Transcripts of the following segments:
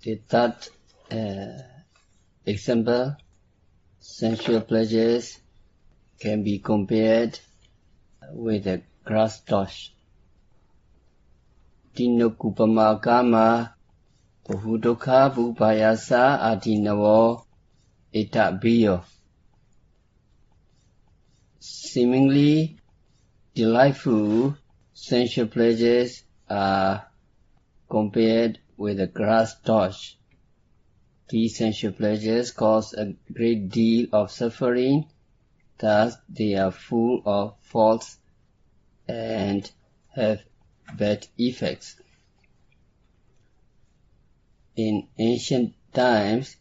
The third example, sensual pleasures can be compared with a grass torch. Tinokupama Kāma Bahudokha Bhupayasa Adinavo Etabhiyo. Seemingly delightful sensual pleasures are compared with a grass torch. These sensual pleasures cause a great deal of suffering, thus they are full of faults and have bad effects. In ancient times,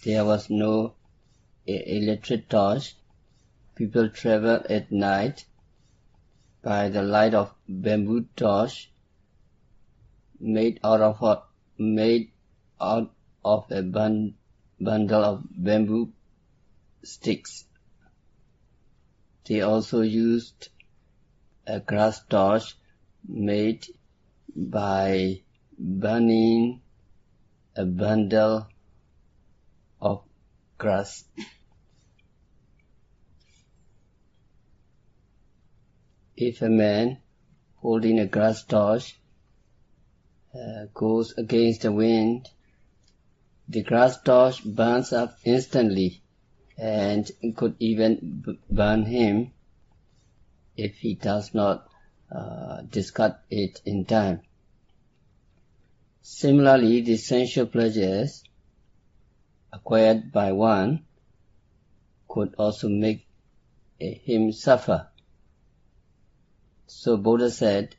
there was no electric torch. People traveled at night by the light of bamboo torch made out of a bundle of bamboo sticks. They also used a grass torch made by burning a bundle of grass. If a man holding a grass torch goes against the wind, the grass torch burns up instantly and could even burn him if he does not discard it in time. Similarly, the sensual pleasures acquired by one could also make him suffer. So Buddha said,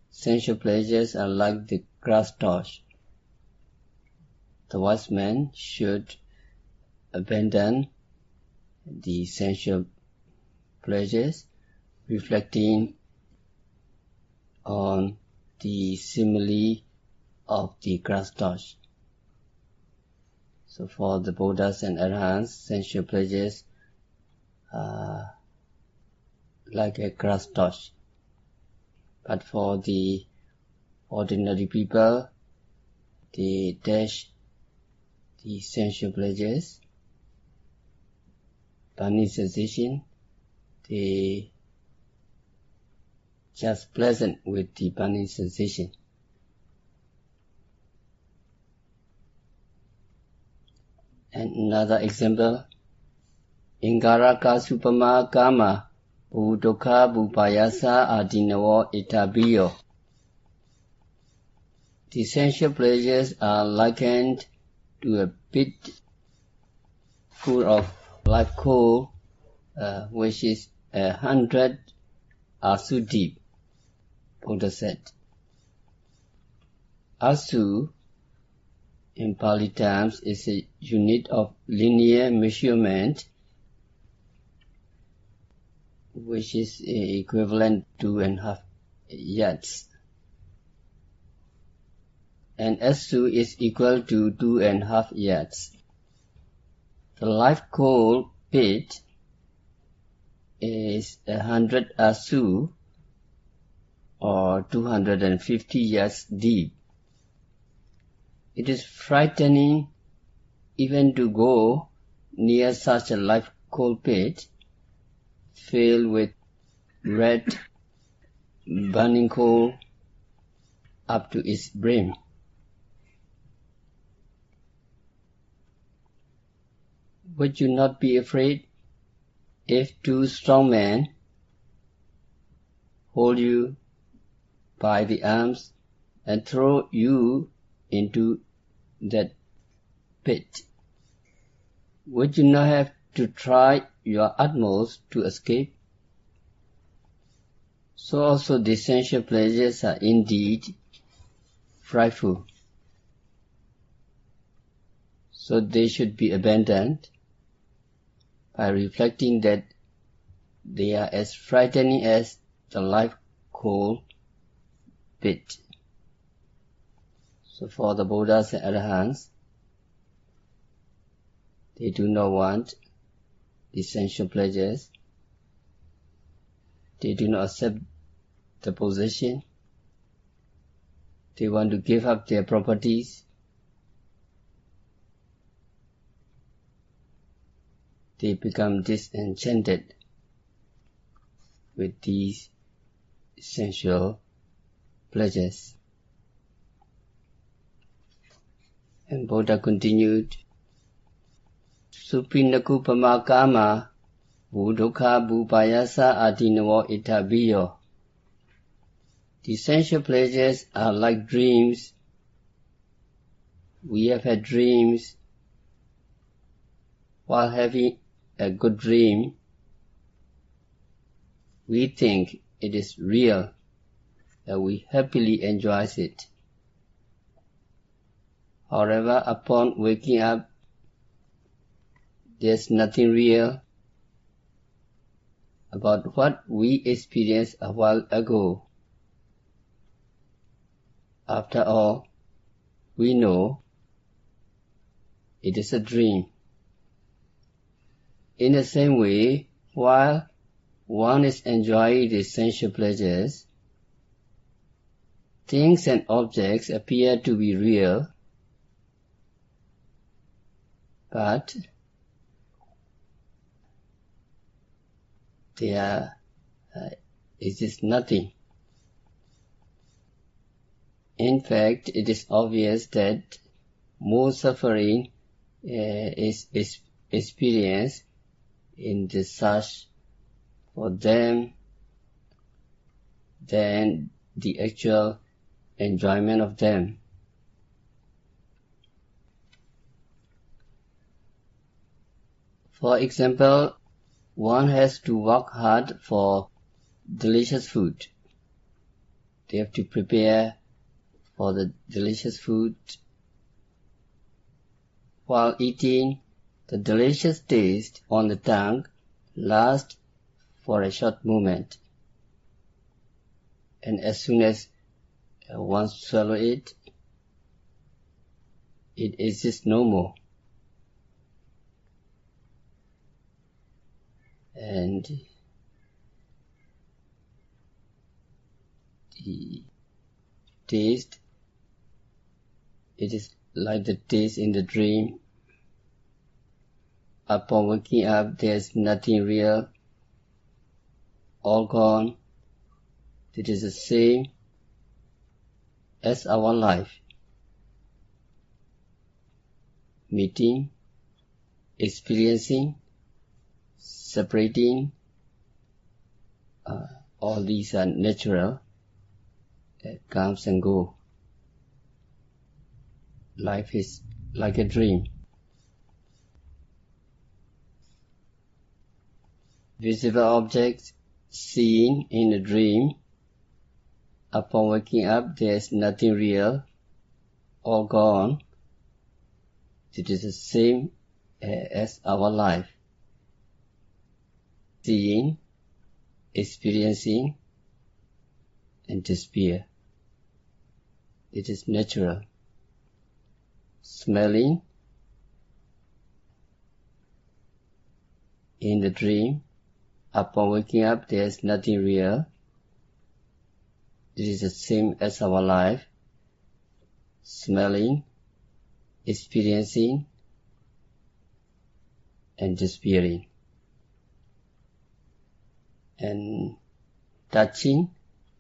sensual pleasures are like the grass torch. The wise man should abandon the sensual pleasures, reflecting on the simile of the grass torch. So for the Buddhas and Arahants, sensual pleasures are like a grass torch. But for the ordinary people, they dash the sensual pleasures, burning sensation, they just pleasant with the burning sensation. And another example, Ingaraka Supama Kāma Bhudokha Bhupayasa Adinavo Etabhiyo. The sensual pleasures are likened to a pit full of live coal, which is 100 asu deep, Buddha said. Asu, in Pali terms, is a unit of linear measurement, which is equivalent to 2.5 yards. And Asu is equal to 2.5 yards. The live coal pit is 100 asu or 250 yards deep. It is frightening even to go near such a live coal pit filled with red burning coal up to its brim. Would you not be afraid if two strong men hold you by the arms and throw you into that pit? Would you not have to try your utmost to escape? So also the sensual pleasures are indeed frightful. So they should be abandoned by reflecting that they are as frightening as the live coal pit. So for the Buddhas and Arahants, they do not want the sensual pleasures. They do not accept the position. they want to give up their properties. They become disenchanted with these sensual pleasures. And Buddha continued, Supinaku pama Kāma Budukha Bupayasa Adinavo Itabhiyo. The sensual pleasures are like dreams. We have had dreams. While having a good dream, we think it is real, and we happily enjoy it. However, upon waking up, there is nothing real about what we experienced a while ago. After all, we know it is a dream. In the same way, while one is enjoying the sensual pleasures, things and objects appear to be real, but there exists nothing. In fact, it is obvious that more suffering is experienced in the search for them than the actual enjoyment of them. For example, one has to work hard for delicious food. They have to prepare for the delicious food. While eating, the delicious taste on the tongue lasts for a short moment, and as soon as one swallows it, it exists no more. And the taste, it is like the taste in the dream. Upon waking up, there is nothing real, all gone. It is the same as our life. Meeting, experiencing, separating, all these are natural. It comes and goes. Life is like a dream. Visible objects seen in a dream. Upon waking up, there is nothing real, all gone. It is the same as our life. Seeing, experiencing, and disappear. It is natural. Smelling in the dream. Upon waking up, there is nothing real. It is the same as our life. Smelling, experiencing, and disappearing. And touching,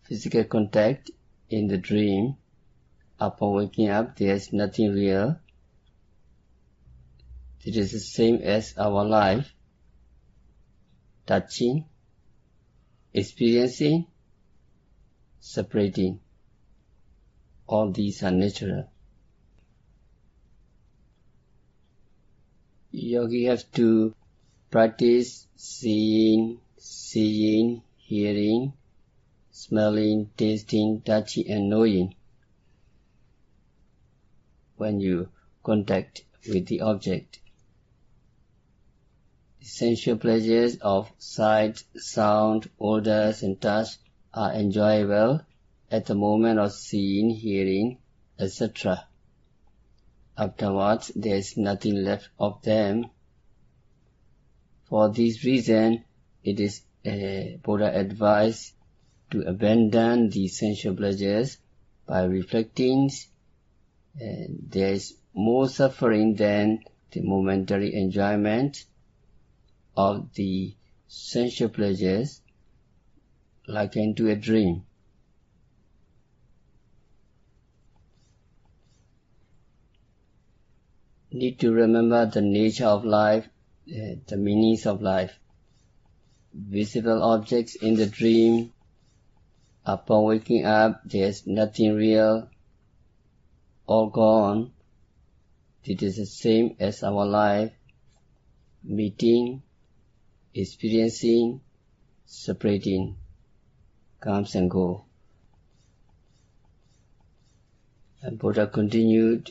physical contact in the dream. Upon waking up, there is nothing real. It is the same as our life. Touching, experiencing, separating. All these are natural. Yogi has to practice seeing, hearing, smelling, tasting, touching, and knowing when you contact with the object. The sensual pleasures of sight, sound, odors, and touch are enjoyable at the moment of seeing, hearing, etc. Afterwards, there is nothing left of them. For this reason, it is Buddha advised to abandon the sensual pleasures by reflecting, there is more suffering than the momentary enjoyment of the sensual pleasures, likened to a dream. Need to remember the nature of life, the meanings of life. Visible objects in the dream, upon waking up, there is nothing real, all gone. It is the same as our life, meeting, experiencing, separating, comes and goes. And Buddha continued,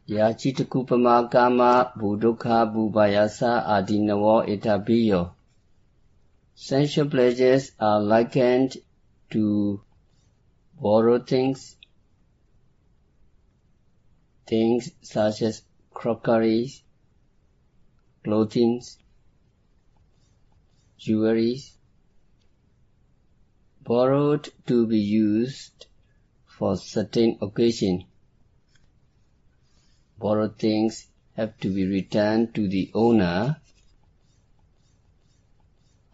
Yachita Kāma Buddukha Bhubayasa Adinavo Etabiyo. Sensual pleasures are likened to borrowed things such as crockery, clothing, jewelry, borrowed to be used for certain occasion. Borrowed things have to be returned to the owner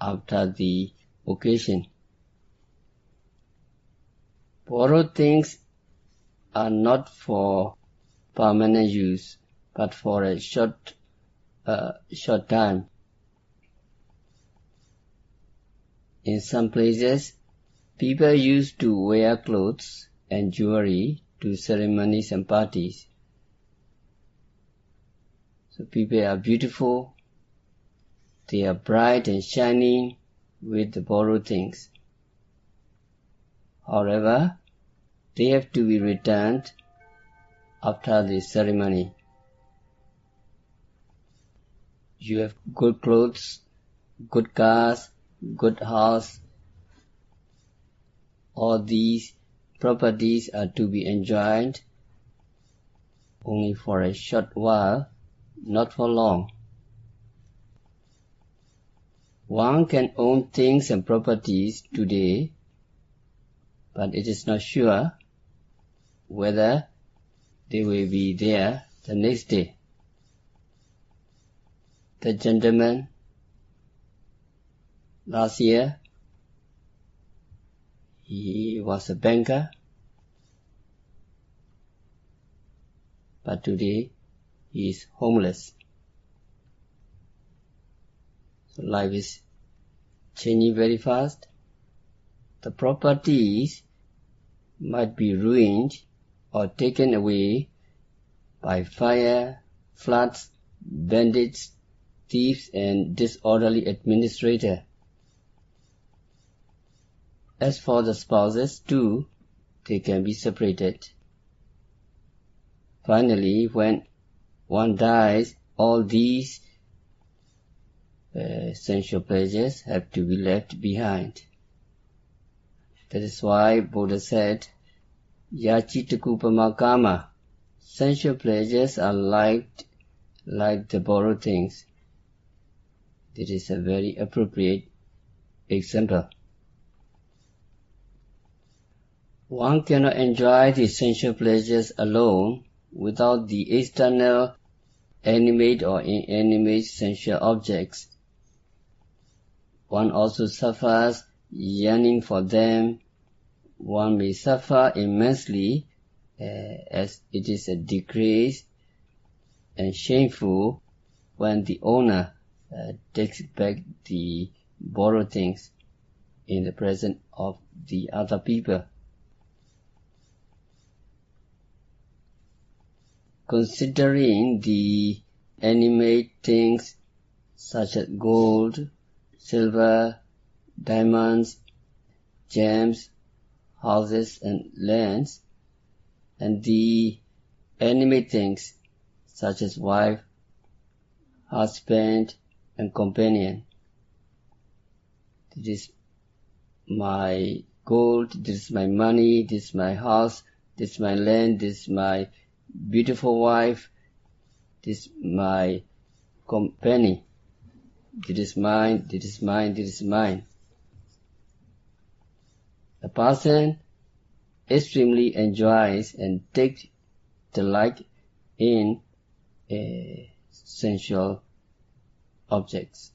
after the occasion. Borrowed things are not for permanent use, but for a short time. In some places, people used to wear clothes and jewelry to ceremonies and parties. So people are beautiful, they are bright and shining with the borrowed things. However, they have to be returned after the ceremony. You have good clothes, good cars, good house. All these properties are to be enjoyed only for a short while, not for long. One can own things and properties today, but it is not sure whether they will be there the next day. The gentleman last year, he was a banker, but today he is homeless. So life is changing very fast. The properties might be ruined or taken away by fire, floods, bandits, thieves and disorderly administrator. As for the spouses too, they can be separated. Finally, when one dies, all these sensual pleasures have to be left behind. That is why Buddha said, Yachita Kāma. Sensual pleasures are like the borrowed things. This is a very appropriate example. One cannot enjoy the sensual pleasures alone without the external animate or inanimate sensual objects. One also suffers yearning for them. One may suffer immensely as it is a disgrace and shameful when the owner takes back the borrowed things in the presence of the other people. Considering the animate things such as gold, silver, diamonds, gems, houses and lands, and the animate things such as wife, husband and companion. This is my gold, this is my money, this is my house, this is my land, this is my beautiful wife, this is my companion. This is mine, this is mine, this is mine. A person extremely enjoys and takes delight in sensual objects.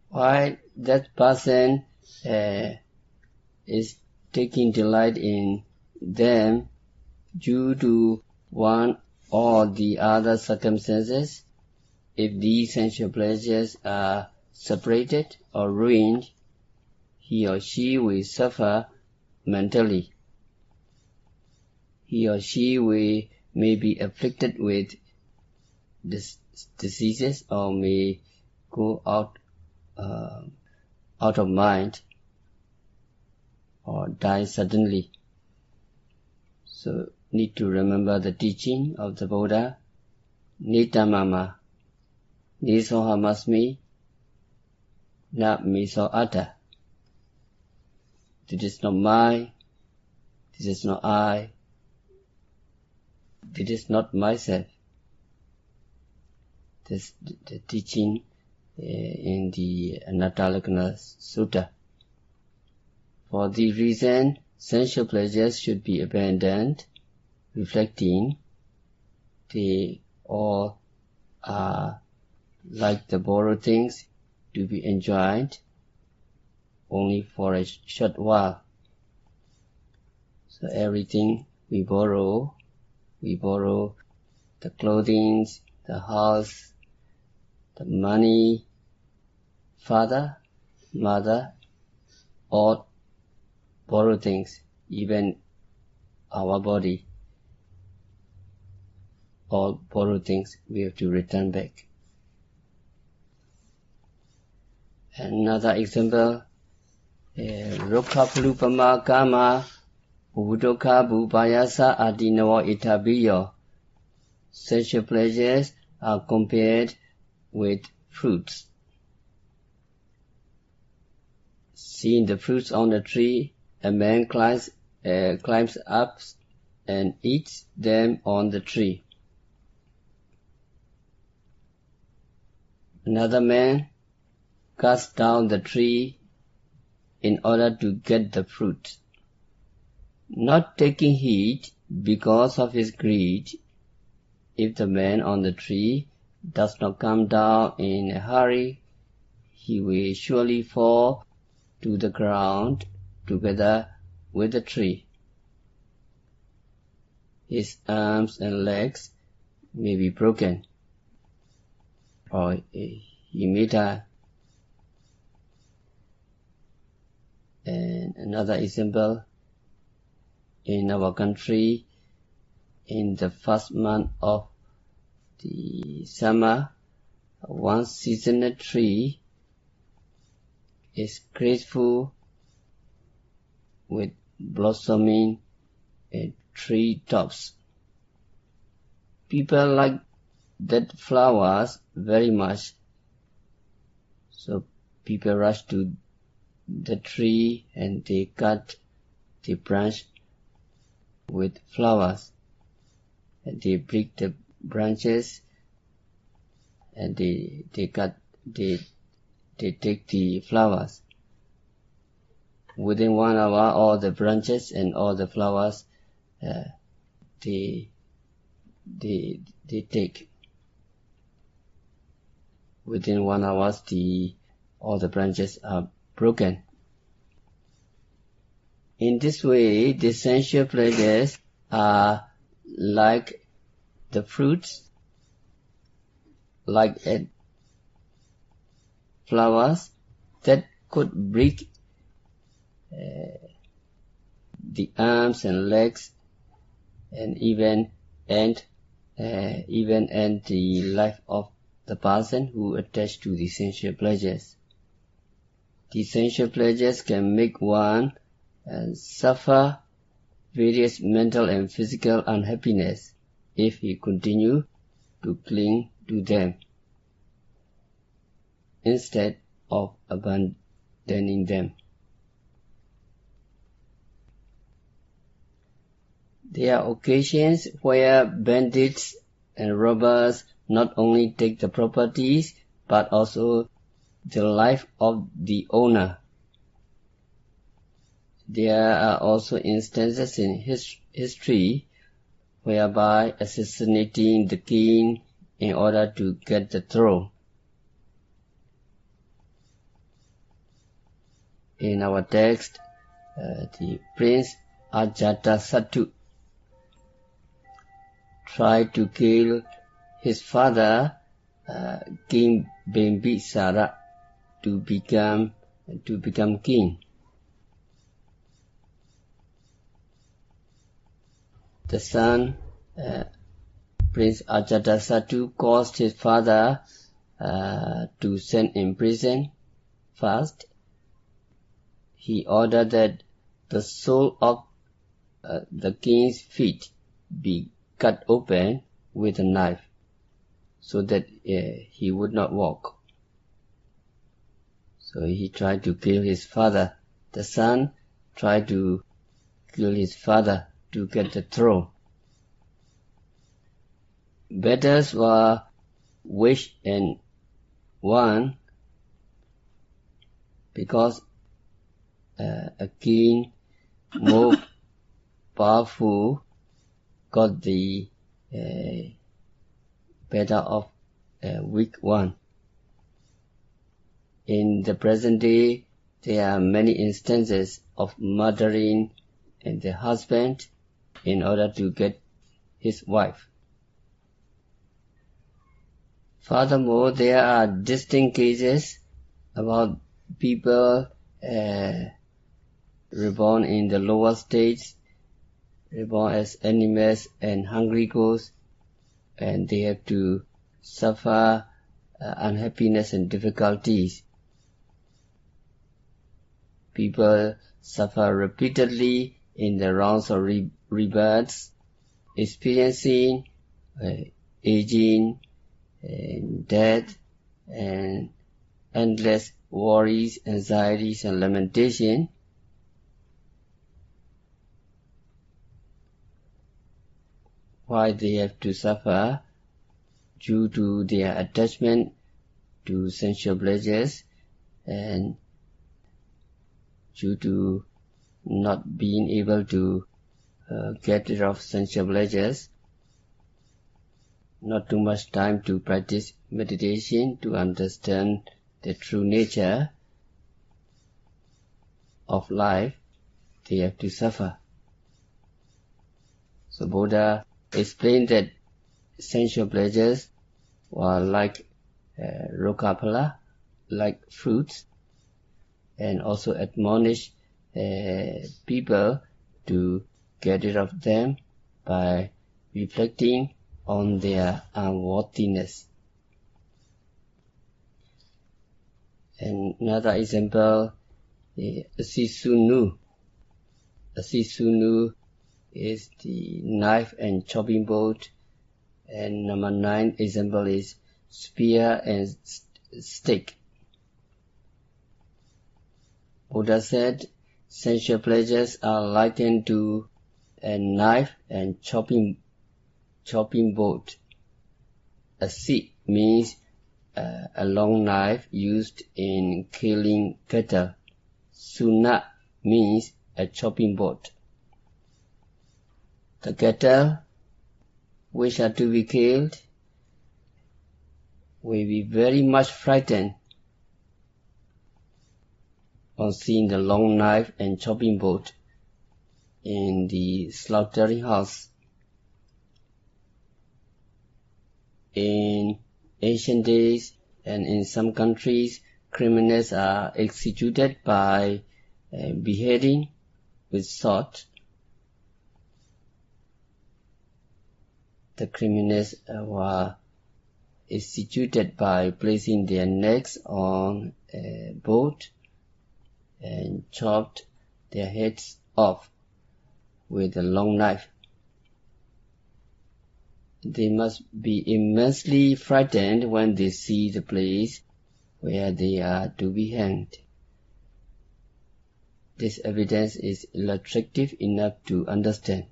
Why that person is taking delight in them due to one or the other circumstances, if these sensual pleasures are separated or ruined, he or she will suffer mentally. He or she may be afflicted with diseases or may go out of mind or die suddenly. So need to remember the teaching of the Buddha, Nitamama, Nisohamasmi, Na Miso Atta. This is not mine, this is not I, this is not myself. This is the teaching in the Anatta Sutta. For the reason, sensual pleasures should be abandoned, reflecting they all are like the borrowed things to be enjoyed only for a short while. So everything we borrow the clothing, the house, the money, father, mother, all borrow things, even our body, all borrow things we have to return back. Another example, Rokkhapalupama Kāma Ubudokha Bhupayasa Adinawa Itabiyo. Sensual pleasures are compared with fruits. Seeing the fruits on the tree, a man climbs up and eats them on the tree. Another man cuts down the tree in order to get the fruit. Not taking heed because of his greed, if the man on the tree does not come down in a hurry, he will surely fall to the ground together with the tree. His arms and legs may be broken, or he may die. And another example, in our country, in the first month of the summer, one seasonal tree is graceful with blossoming tree tops. People like that flowers very much, so people rush to the tree and they cut the branch with flowers, and they break the branches and they take the flowers. Within 1 hour, all the branches and all the flowers they take. Within 1 hour, all the branches are broken. In this way, the sensual pleasures are like the fruits, like flowers that could break the arms and legs and even end the life of the person who attached to the sensual pleasures. The sensual pleasures can make one suffer various mental and physical unhappiness if he continue to cling to them instead of abandoning them. There are occasions where bandits and robbers not only take the properties but also the life of the owner. There are also instances in history whereby assassinating the king in order to get the throne. In our text, the Prince Ajatasattu tried to kill his father, King Bimbisara, to become king. The son, Prince Ajatasattu, caused his father to send in prison. First, he ordered that the sole of the king's feet be cut open with a knife, so that he would not walk. So he tried to kill his father. The son tried to kill his father to get the throne. Battles were waged and won because a king more powerful got the better of a weak one. In the present day, there are many instances of murdering the husband in order to get his wife. Furthermore, there are distinct cases about people reborn in the lower states, reborn as animals and hungry ghosts, and they have to suffer unhappiness and difficulties. People suffer repeatedly in the rounds of rebirths, experiencing aging and death and endless worries, anxieties and lamentation. Why they have to suffer? Due to their attachment to sensual pleasures and due to not being able to get rid of sensual pleasures, not too much time to practice meditation to understand the true nature of life, they have to suffer. So Buddha explained that sensual pleasures were like rokapala, like fruits, and also admonish people to get rid of them by reflecting on their unworthiness. And another example, Asisunu. Asisunu is the knife and chopping board. And number 9 example is spear and stick. Buddha said, sensual pleasures are likened to a knife and chopping board. A sit means a long knife used in killing cattle. Suna means a chopping board. The cattle which are to be killed will be very much frightened on seeing the long knife and chopping board in the slaughtering house. In ancient days and in some countries, criminals are executed by beheading with sword. The criminals were executed by placing their necks on a boat and chopped their heads off with a long knife. They must be immensely frightened when they see the place where they are to be hanged. This evidence is illustrative enough to understand.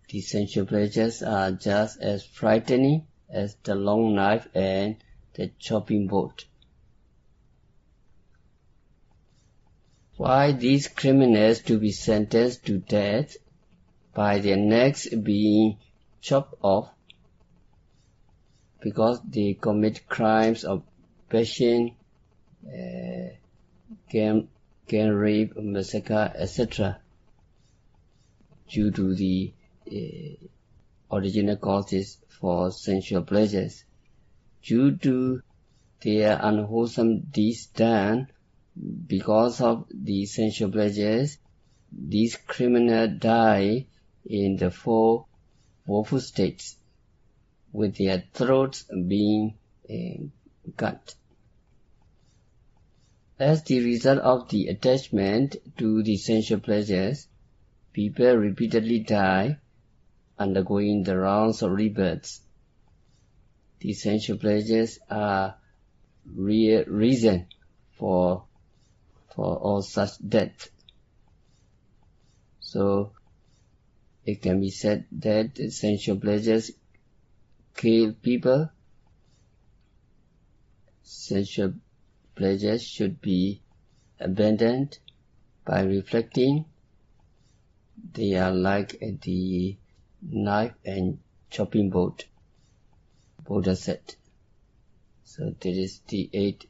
The sensual pleasures are just as frightening as the long knife and the chopping board. Why these criminals to be sentenced to death by their necks being chopped off? Because they commit crimes of passion, gang rape, massacre, etc. due to the original causes for sensual pleasures. Due to their unwholesome deeds done because of the sensual pleasures, these criminals die in the four woeful states, with their throats being cut. As the result of the attachment to the sensual pleasures, people repeatedly die, undergoing the rounds of rebirths. The sensual pleasures are real reason for all such death. So it can be said that sensual pleasures kill people. Sensual pleasures should be abandoned by reflecting. They are like the knife and chopping board, Buddha said. So this is the 8th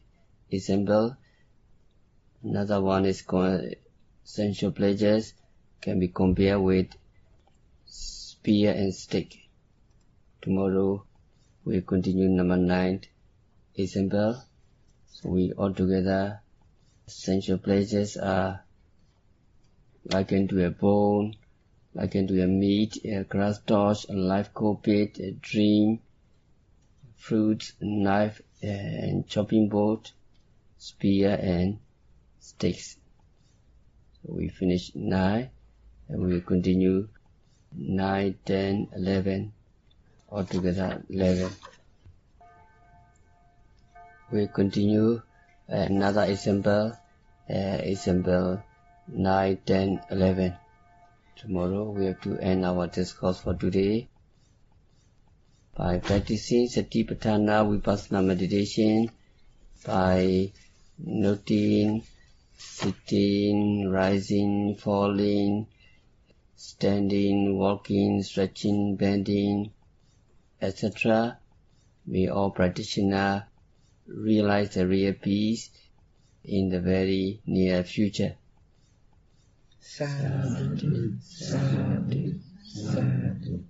example. Another one is sensual pleasures can be compared with spear and stick. Tomorrow we'll continue number 9th example. So we altogether, sensual pleasures are likened to a bone, likened to a meat, a grass torch, a live carpet, a dream, fruits, knife and chopping board, spear and sticks. So we finish 9 and we will continue 9, 10, 11, altogether 11. We continue another example, example 9, 10, 11. Tomorrow we have to end our discourse for today. By practicing Satipatthana Vipassana meditation, by noting, sitting, rising, falling, standing, walking, stretching, bending, etc., may all practitioners realize the real peace in the very near future. Sadhu, sadhu, sadhu.